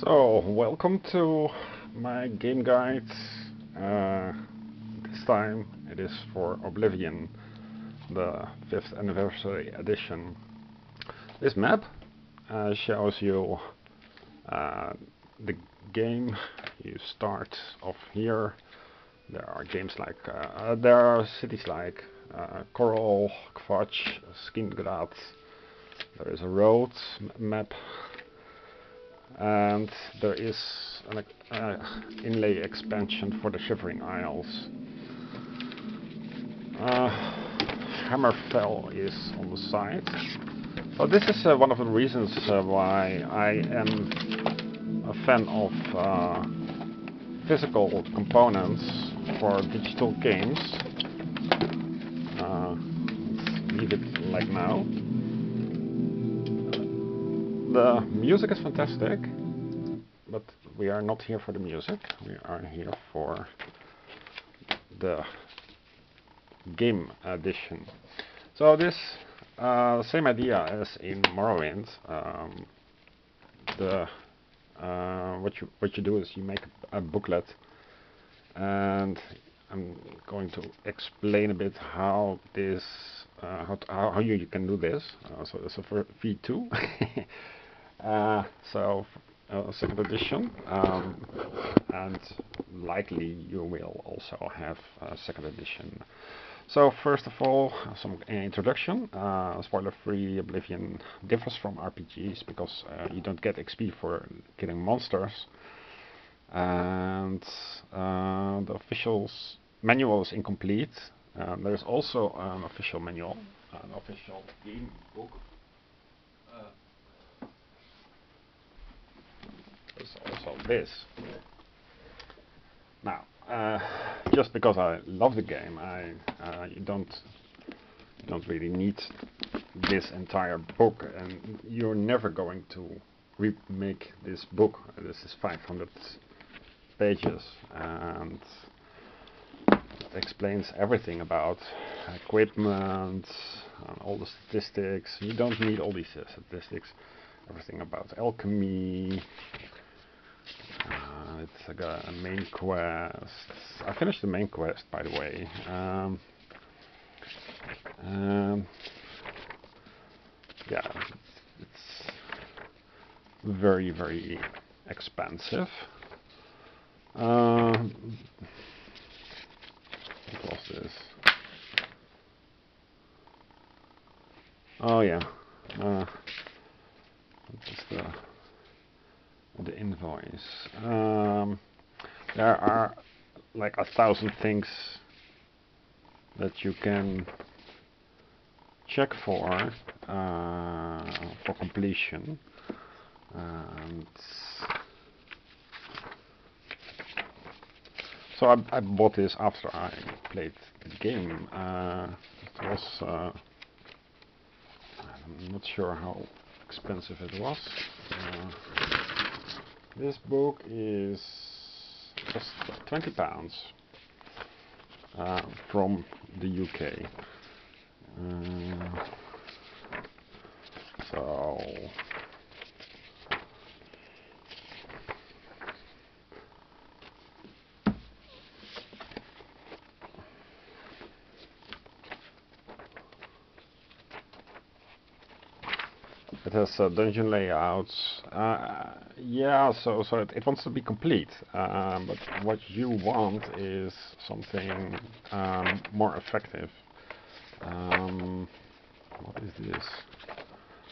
So, welcome to my game guide. This time it is for Oblivion, the 5th anniversary edition. This map shows you the game. You start off here. There are games like there are cities like Coral, Kvatch, Skingrad. There is a road map. And there is an inlay expansion for the Shivering Isles. Hammerfell is on the side. So this is one of the reasons why I am a fan of physical components for digital games. Let's leave it like now. The music is fantastic, but we are not here for the music. We are here for the game edition. So this same idea as in Morrowind. What you do is you make a booklet, and I'm going to explain a bit how this how you can do this. So it's a V2. Second edition, and likely you will also have a second edition. So first of all, some introduction. Spoiler-free, Oblivion differs from RPGs because you don't get XP for killing monsters, and the official manual is incomplete. There is also an official manual, an official game book. There's also this. Now, just because I love the game, you don't really need this entire book, and you're never going to remake this book. This is 500 pages, and it explains everything about equipment and all the statistics. You don't need all these statistics. Everything about alchemy. It's like a main quest. I finished the main quest, by the way. Yeah, it's very, very expensive. What was this? Oh yeah. Just the invoice. There are like 1,000 things that you can check for completion, and so I bought this after I played the game. It was I'm not sure how expensive it was. This book is just £20 from the UK. So it has dungeon layouts. Yeah, so it wants to be complete, but what you want is something more effective. What is this?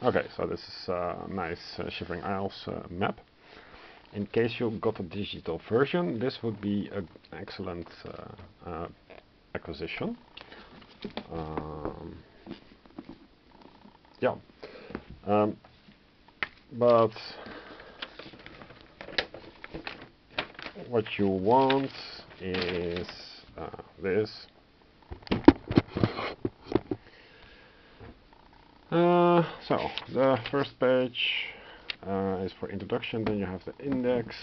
Okay, so this is a nice Shivering Isles map. In case you got a digital version, this would be an excellent acquisition. Yeah. But what you want is this. So the first page is for introduction. Then you have the index,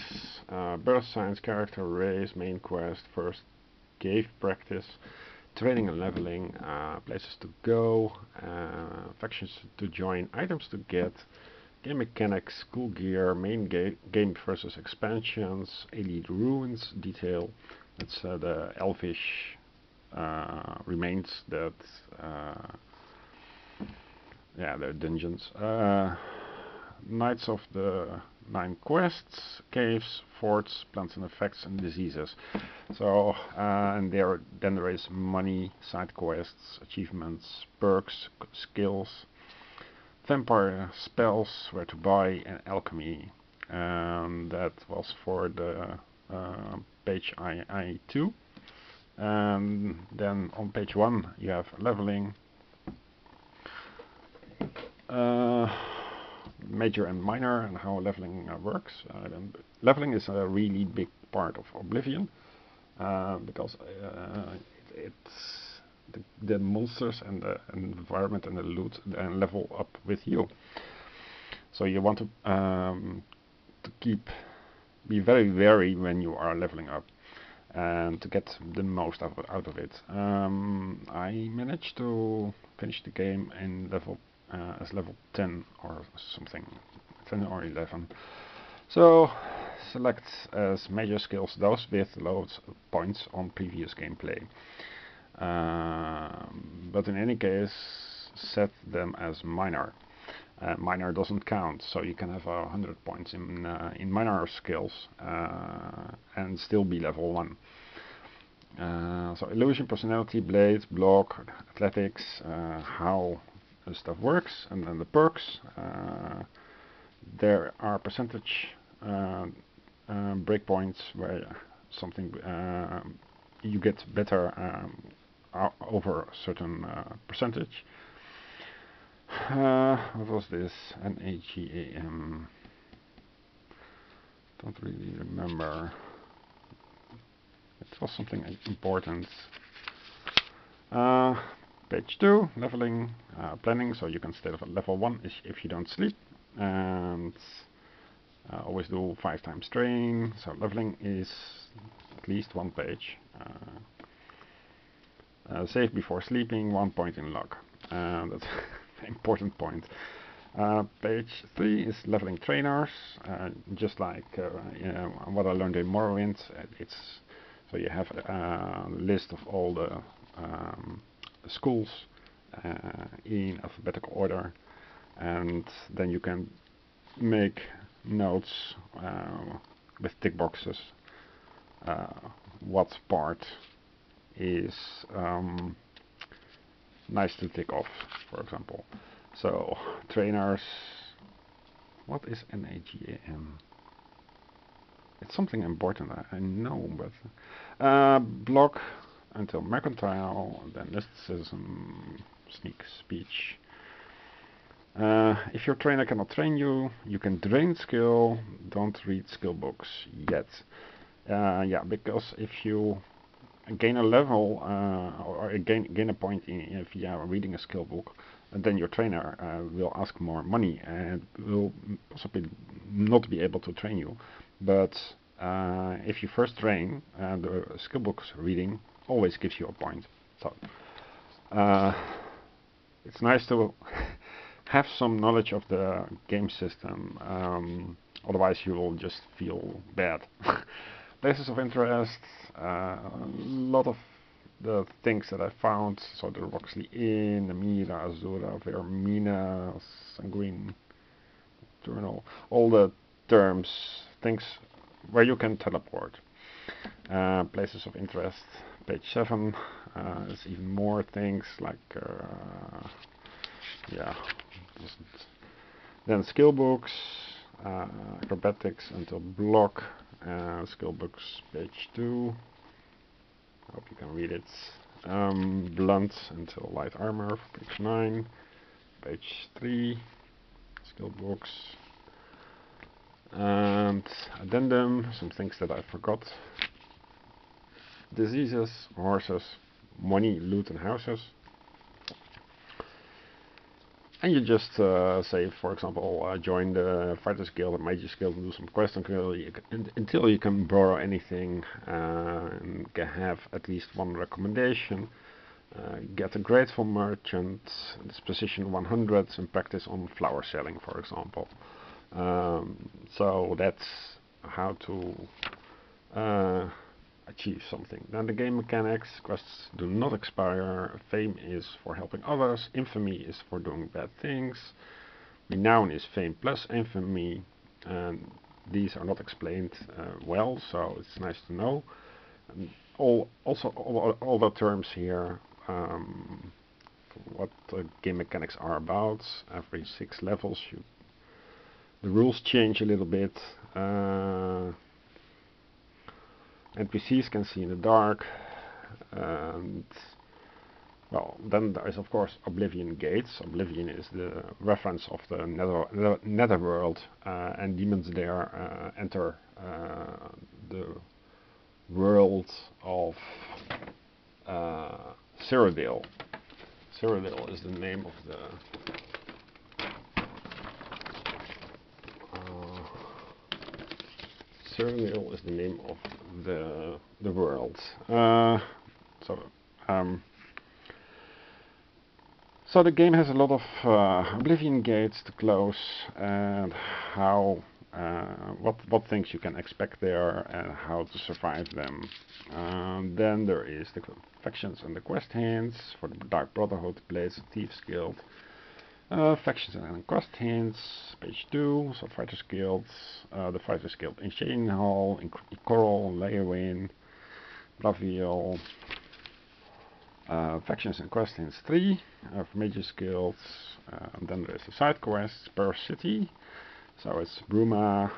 birth signs, character, race, main quest, first cave practice, training and leveling, places to go, factions to join, items to get, game mechanics, cool gear, main game versus expansions, elite ruins detail. That's the elvish remains that yeah, the dungeons. Knights of the Nine Quests, caves, forts, plants and effects, and diseases. So and then there is money, side quests, achievements, perks, skills, vampire spells, where to buy, and alchemy. And that was for the page I2. And then on page 1 you have leveling, major and minor, and how leveling works. Leveling is a really big part of Oblivion, because it's the monsters and the environment and the loot and level up with you. So you want to be very wary when you are leveling up, and to get the most out of it. I managed to finish the game in as level 10 or something, 10 or 11. So select as major skills those with loads of points on previous gameplay. But in any case, set them as minor. Minor doesn't count, so you can have 100 points in minor skills and still be level 1. So illusion, personality, blade, block, athletics, how stuff works, and then the perks. There are percentage breakpoints where something you get better over a certain percentage. What was this? NAGAM. Don't really remember. It was something important. Page 2, leveling, planning, so you can stay at level 1 if you don't sleep. And always do 5 times train, so leveling is at least 1 page. Save before sleeping, 1 point in luck. That's an important point. Page 3 is leveling trainers, just like what I learned in Morrowind. So you have a list of all the schools in alphabetical order, and then you can make notes with tick boxes what part is nice to tick off, for example. So trainers, what is NAGAM? It's something important, I know, but block until mercantile, then mysticism, sneak speech. If your trainer cannot train you, you can drain skill, don't read skill books yet. Yeah, because if you gain a level or gain a point via reading a skill book, and then your trainer will ask more money and will possibly not be able to train you. But if you first train, the skill books reading always gives you a point. So it's nice to have some knowledge of the game system, otherwise you will just feel bad. Places of interest, a lot of the things that I found, so the Roxley Inn, the Mira, Azura, Vermina, Sanguine, Journal, all the terms, things where you can teleport. Places of interest, page 7, there's even more things like, yeah, then skill books, acrobatics until block, skill books, page 2, I hope you can read it, blunt until light armor, page 9, page 3, skill books, and addendum, some things that I forgot, diseases, horses, money, loot and houses. And you just say, for example, join the Fighters Guild or Mages Guild and do some quests until you can borrow anything and can have at least 1 recommendation. Get a grateful merchant, disposition 100, and practice on flower selling, for example. So that's how to achieve something. Then the game mechanics: quests do not expire, fame is for helping others, infamy is for doing bad things, renown is fame plus infamy, and these are not explained well, so it's nice to know. And all the terms here, what game mechanics are about. Every 6 levels the rules change a little bit. NPCs can see in the dark, and well, then there is of course Oblivion gates. Oblivion is the reference of the netherworld, and demons there enter the world of Cyrodiil. Cyrodiil is the name of the Cyrodiil is the name of the world. So the game has a lot of Oblivion gates to close, and how what things you can expect there and how to survive them. Then there is the factions and the quest hints for the Dark Brotherhood, Blades, Thieves Guild. Factions and quest hints, page 2, so Fighters Guild, the Fighters Guild in Shading Hall, in Coral, Leowin, Braviel. Factions and quest hints 3, for Mages Guild. Then there is the side quests per city, so it's Bruma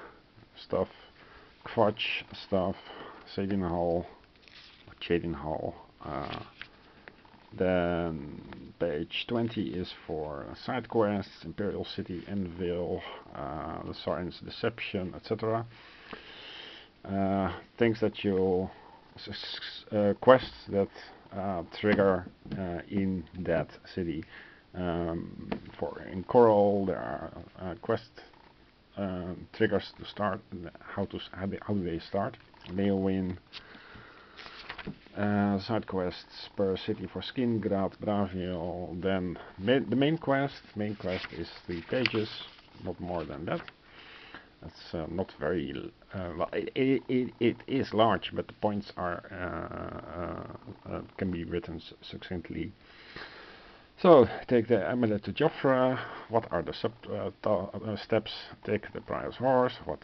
stuff, Quatch stuff, Shading Hall. Then page 20 is for side quests, Imperial City, Enville, the Science Deception, etc. Things that you quests that trigger in that city. For in Coral there are quest triggers to start. How do they start? Leowin. Side quests per city for Skingrad, Braviel. Then the main quest. Main quest is 3 pages, not more than that. That's not very well. It is large, but the points are can be written succinctly. So take the amulet to Jofra. What are the steps? Take the prior's horse. What